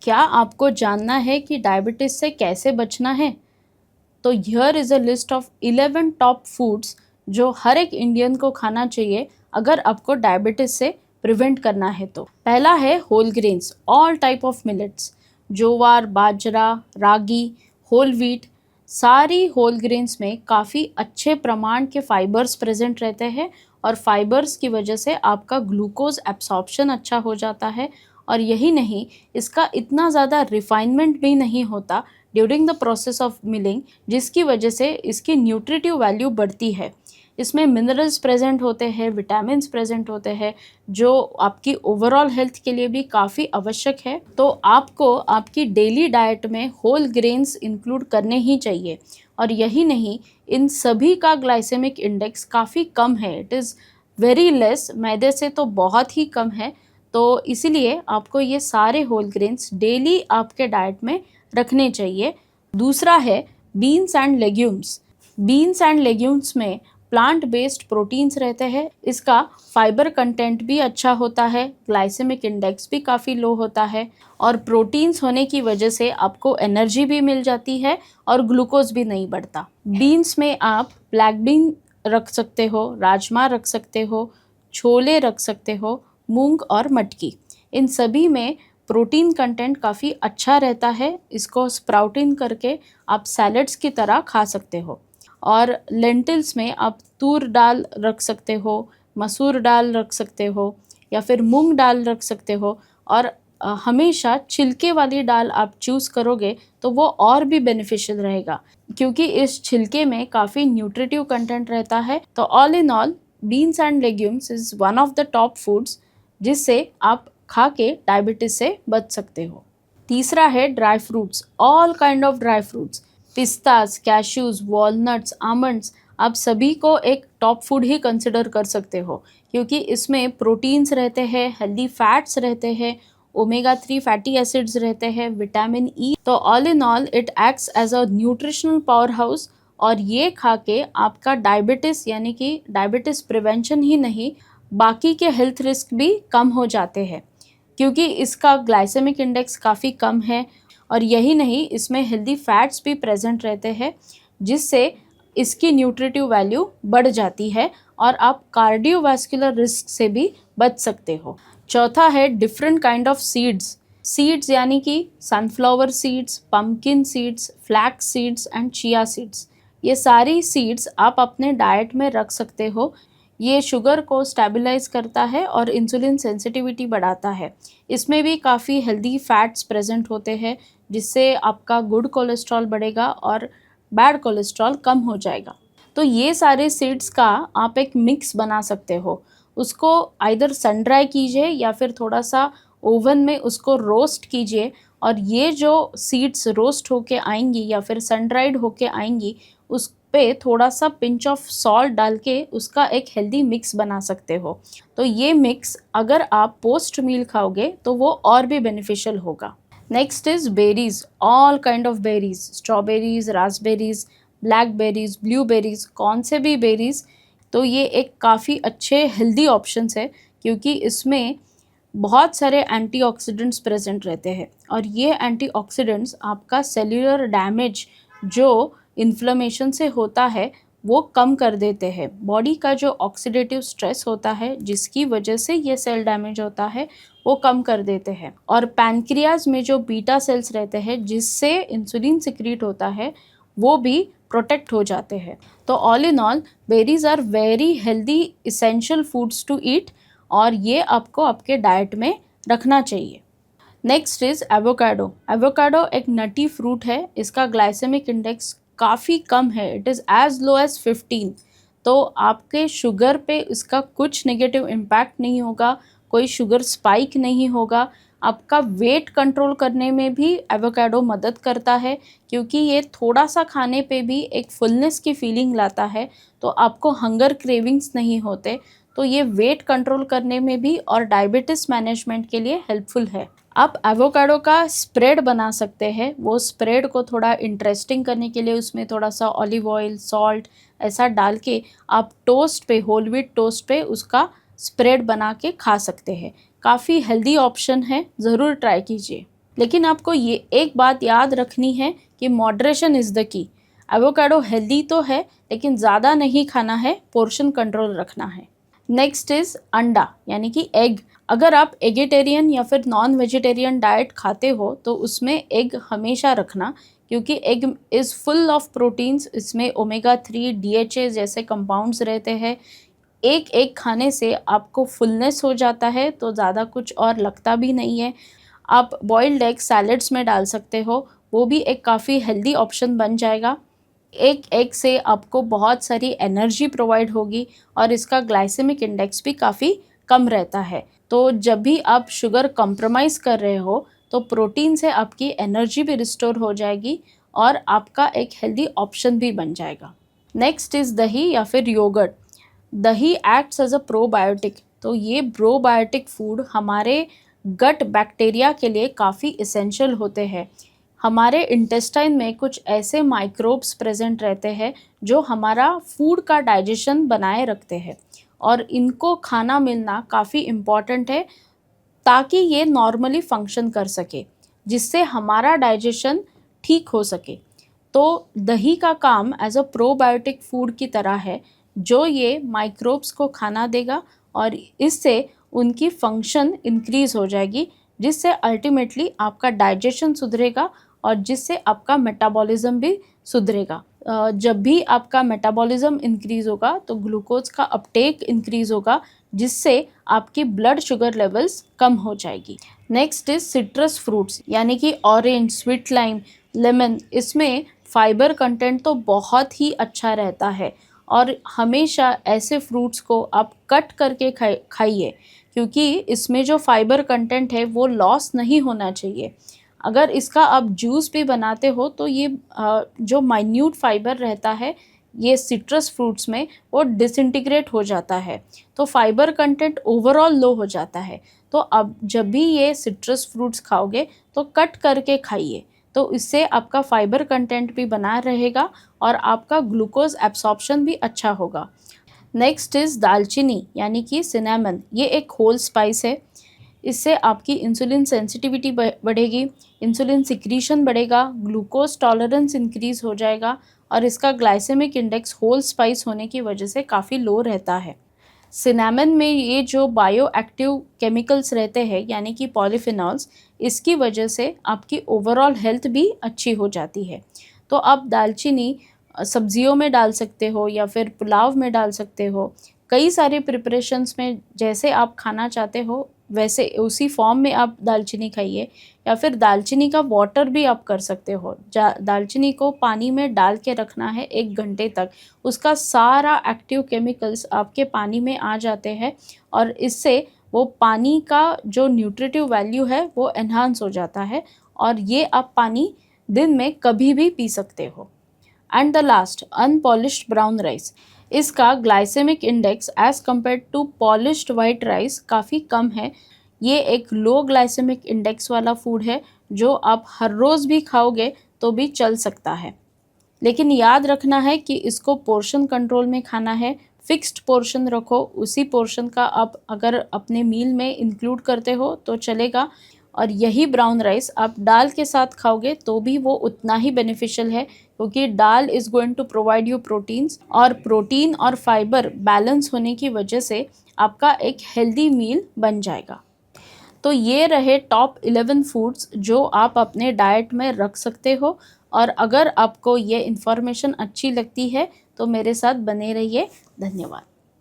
क्या आपको जानना है कि डायबिटीज़ से कैसे बचना है? तो here is a list of 11 top foods जो हर एक इंडियन को खाना चाहिए अगर आपको डायबिटीज़ से प्रिवेंट करना है तो। पहला है whole grains, all type of millets, jowar, bajra, ragi, whole wheat. सारी होल ग्रेन्स में काफ़ी अच्छे प्रमाण के फाइबर्स प्रेजेंट रहते हैं और फाइबर्स की वजह से आपका ग्लूकोज एब्सॉर्प्शन अच्छा हो जाता है। और यही नहीं, इसका इतना ज़्यादा रिफाइनमेंट भी नहीं होता during the process of milling, जिसकी वजह से इसकी न्यूट्रिटिव वैल्यू बढ़ती है। इसमें मिनरल्स प्रेजेंट होते हैं, विटामिन्स प्रेजेंट होते हैं, जो आपकी ओवरऑल हेल्थ के लिए भी काफ़ी आवश्यक है। तो आपको आपकी डेली डाइट में होल ग्रेन्स इंक्लूड करने ही चाहिए। और यही नहीं, इन सभी का ग्लाइसेमिक इंडेक्स काफ़ी कम है, इट इज़ वेरी लेस, मैदे से तो बहुत ही कम है। तो इसीलिए आपको ये सारे होल ग्रेन्स डेली आपके डाइट में रखने चाहिए। दूसरा है beans and legumes. Beans and legumes में प्लांट बेस्ड प्रोटीन्स रहते हैं। इसका फाइबर कंटेंट भी अच्छा होता है, ग्लाइसेमिक इंडेक्स भी काफ़ी लो होता है और प्रोटीन्स होने की वजह से आपको एनर्जी भी मिल जाती है और ग्लूकोज भी नहीं बढ़ता। बीन्स में आप ब्लैक बीन रख सकते हो, राजमा रख सकते हो, छोले रख सकते हो, मूंग और मटकी। इन सभी में प्रोटीन कंटेंट काफ़ी अच्छा रहता है। इसको स्प्राउटिंग करके आप सैलड्स की तरह खा सकते हो। और लेंटिल्स में आप तूर दाल रख सकते हो, मसूर दाल रख सकते हो या फिर मूंग दाल रख सकते हो। और हमेशा छिलके वाली दाल आप चूज़ करोगे तो वो और भी बेनिफिशियल रहेगा, क्योंकि इस छिलके में काफ़ी न्यूट्रिटिव कंटेंट रहता है। तो all in all, beans and legumes is one of the top foods जिससे आप खा के डायबिटीज़ से बच सकते हो। तीसरा है dry fruits, all kind of dry fruits, pistas, cashews, walnuts, almonds. आप सभी को एक टॉप फूड ही कंसिडर कर सकते हो, क्योंकि इसमें प्रोटीन्स रहते हैं, हेल्दी फैट्स रहते हैं, ओमेगा 3 फैटी एसिड्स रहते हैं, विटामिन ई। तो all in all it acts as a nutritional power house. और ये खा के आपका डायबिटीज़ यानी कि डायबिटीज़ प्रिवेंशन ही नहीं, बाकी के हेल्थ रिस्क भी कम हो जाते हैं, क्योंकि इसका ग्लाइसेमिक इंडेक्स काफ़ी कम है। और यही नहीं, इसमें हेल्दी फैट्स भी प्रेजेंट रहते हैं, जिससे इसकी न्यूट्रिटिव वैल्यू बढ़ जाती है और आप कार्डियोवास्कुलर रिस्क से भी बच सकते हो। चौथा है different kind of seeds. Seeds यानी कि sunflower seeds, pumpkin seeds, flax seeds and chia seeds. ये सारी सीड्स आप अपने डाइट में रख सकते हो। ये शुगर को स्टेबलाइज करता है और इंसुलिन सेंसिटिविटी बढ़ाता है। इसमें भी काफ़ी हेल्दी फैट्स प्रेजेंट होते हैं, जिससे आपका गुड कोलेस्ट्रॉल बढ़ेगा और बैड कोलेस्ट्रॉल कम हो जाएगा। तो ये सारे सीड्स का आप एक मिक्स बना सकते हो। उसको आइदर सन ड्राई कीजिए या फिर थोड़ा सा ओवन में उसको रोस्ट कीजिए। और ये जो सीड्स रोस्ट होके आएंगी या फिर सन ड्राइड होके आएंगी, उस पे थोड़ा सा पिंच ऑफ सॉल्ट डाल के उसका एक हेल्दी मिक्स बना सकते हो। तो ये मिक्स अगर आप पोस्ट मील खाओगे तो वो और भी बेनिफिशियल होगा। Next is berries, all kind of berries, strawberries, raspberries, blackberries, blueberries, कौन से भी बेरीज। तो ये एक काफ़ी अच्छे हेल्दी ऑप्शंस है, क्योंकि इसमें बहुत सारे एंटीऑक्सीडेंट्स प्रेजेंट रहते हैं और ये एंटीऑक्सीडेंट्स आपका सेल्यूलर डैमेज जो इन्फ्लेमेशन से होता है वो कम कर देते हैं। बॉडी का जो ऑक्सीडेटिव स्ट्रेस होता है जिसकी वजह से ये सेल डैमेज होता है, वो कम कर देते हैं। और पैनक्रियाज में जो बीटा सेल्स रहते हैं जिससे इंसुलिन सिक्रीट होता है, वो भी प्रोटेक्ट हो जाते हैं। तो all in all, berries are very healthy essential foods to eat और ये आपको आपके डाइट में रखना चाहिए। Next is avocado. एवोकाडो एक नटी फ्रूट है। इसका ग्लाइसेमिक इंडेक्स काफ़ी कम है, it is as low as 15। तो आपके शुगर पे इसका कुछ नेगेटिव इम्पैक्ट नहीं होगा, कोई शुगर स्पाइक नहीं होगा। आपका वेट कंट्रोल करने में भी एवोकाडो मदद करता है, क्योंकि ये थोड़ा सा खाने पे भी एक फुलनेस की फीलिंग लाता है, तो आपको हंगर क्रेविंग्स नहीं होते। तो ये वेट कंट्रोल करने में भी और डायबिटीज़ मैनेजमेंट के लिए हेल्पफुल है। आप एवोकाडो का स्प्रेड बना सकते हैं। वो स्प्रेड को थोड़ा इंटरेस्टिंग करने के लिए उसमें थोड़ा सा ऑलिव ऑयल, सॉल्ट ऐसा डाल के आप टोस्ट पे, होल व्हीट टोस्ट पे उसका स्प्रेड बना के खा सकते हैं। काफ़ी हेल्दी ऑप्शन है, ज़रूर ट्राई कीजिए। लेकिन आपको ये एक बात याद रखनी है कि moderation is the key. Avocado healthy तो है लेकिन ज़्यादा नहीं खाना है, पोर्शन कंट्रोल रखना है। नेक्स्ट इज़ अंडा यानी कि एग। अगर आप एगिटेरियन या फिर नॉन वेजिटेरियन डाइट खाते हो तो उसमें एग हमेशा रखना, क्योंकि egg is full of proteins. इसमें ओमेगा 3 DHA जैसे कंपाउंड्स रहते हैं। एक एग खाने से आपको फुलनेस हो जाता है, तो ज़्यादा कुछ और लगता भी नहीं है। आप बॉइल्ड एग सैलड्स में डाल सकते हो, वो भी एक काफ़ी हेल्दी ऑप्शन बन जाएगा। एक एग से आपको बहुत सारी एनर्जी प्रोवाइड होगी और इसका ग्लाइसेमिक इंडेक्स भी काफ़ी कम रहता है। तो जब भी आप शुगर कॉम्प्रोमाइज़ कर रहे हो तो प्रोटीन से आपकी एनर्जी भी रिस्टोर हो जाएगी और आपका एक हेल्दी ऑप्शन भी बन जाएगा। नेक्स्ट इज़ दही या फिर योगर्ट। दही एक्ट्स एज अ प्रोबायोटिक। तो ये प्रोबायोटिक फूड हमारे गट बैक्टीरिया के लिए काफ़ी इसेंशियल होते हैं। हमारे इंटेस्टाइन में कुछ ऐसे माइक्रोब्स प्रेजेंट रहते हैं जो हमारा फूड का डाइजेशन बनाए रखते हैं, और इनको खाना मिलना काफ़ी इम्पॉर्टेंट है ताकि ये नॉर्मली फंक्शन कर सके, जिससे हमारा डाइजेशन ठीक हो सके। तो दही का काम एज अ प्रोबायोटिक फूड की तरह है, जो ये माइक्रोब्स को खाना देगा और इससे उनकी फंक्शन इंक्रीज़ हो जाएगी, जिससे अल्टीमेटली आपका डाइजेशन सुधरेगा और जिससे आपका मेटाबॉलिज्म भी सुधरेगा। जब भी आपका मेटाबॉलिज्म इंक्रीज़ होगा तो ग्लूकोज का अपटेक इंक्रीज़ होगा, जिससे आपकी ब्लड शुगर लेवल्स कम हो जाएगी। नेक्स्ट इज सिट्रस फ्रूट्स यानी कि ऑरेंज, स्वीट लाइम, लेमन। इसमें फाइबर कंटेंट तो बहुत ही अच्छा रहता है और हमेशा ऐसे फ्रूट्स को आप कट करके खाइए, क्योंकि इसमें जो फाइबर कंटेंट है वो लॉस नहीं होना चाहिए। अगर इसका आप जूस भी बनाते हो तो ये जो माइन्यूट फाइबर रहता है ये सिट्रस फ्रूट्स में वो डिसइंटीग्रेट हो जाता है, तो फाइबर कंटेंट ओवरऑल लो हो जाता है। तो अब जब भी ये सिट्रस फ्रूट्स खाओगे तो कट करके खाइए, तो इससे आपका फाइबर कंटेंट भी बना रहेगा और आपका ग्लूकोज एब्सॉर्प्शन भी अच्छा होगा। नेक्स्ट इज़ दालचीनी यानी कि सिनेमन। ये एक होल स्पाइस है। इससे आपकी इंसुलिन सेंसिटिविटी बढ़ेगी, इंसुलिन सिक्रीशन बढ़ेगा, ग्लूकोज टॉलरेंस इंक्रीज़ हो जाएगा और इसका ग्लाइसेमिक इंडेक्स होल स्पाइस होने की वजह से काफ़ी लो रहता है। सिनेमन में ये जो बायो एक्टिव केमिकल्स रहते हैं यानी कि पॉलीफिनॉल्स, इसकी वजह से आपकी ओवरऑल हेल्थ भी अच्छी हो जाती है। तो आप दालचीनी सब्जियों में डाल सकते हो या फिर पुलाव में डाल सकते हो। कई सारे प्रिपरेशंस में जैसे आप खाना चाहते हो वैसे उसी फॉर्म में आप दालचीनी खाइए, या फिर दालचीनी का वाटर भी आप कर सकते हो। दालचीनी को पानी में डाल के रखना है 1 घंटे तक, उसका सारा एक्टिव केमिकल्स आपके पानी में आ जाते हैं और इससे वो पानी का जो न्यूट्रिटिव वैल्यू है वो एनहांस हो जाता है और ये आप पानी दिन में कभी भी पी सकते हो। And the last, unpolished brown rice. इसका glycemic index as compare to polished white rice काफ़ी कम है। ये एक लो ग्लाइसेमिक इंडेक्स वाला फूड है जो आप हर रोज़ भी खाओगे तो भी चल सकता है, लेकिन याद रखना है कि इसको पोर्शन कंट्रोल में खाना है। फिक्स्ड पोर्शन रखो, उसी पोर्शन का आप अगर अपने मील में इंक्लूड करते हो तो चलेगा। और यही ब्राउन राइस आप दाल के साथ खाओगे तो भी वो उतना ही बेनिफिशियल है, क्योंकि दाल is going to provide you proteins, और प्रोटीन और फाइबर बैलेंस होने की वजह से आपका एक हेल्दी मील बन जाएगा। तो ये रहे टॉप 11 फूड्स जो आप अपने डाइट में रख सकते हो, और अगर आपको ये इन्फॉर्मेशन अच्छी लगती है तो मेरे साथ बने रहिए। धन्यवाद।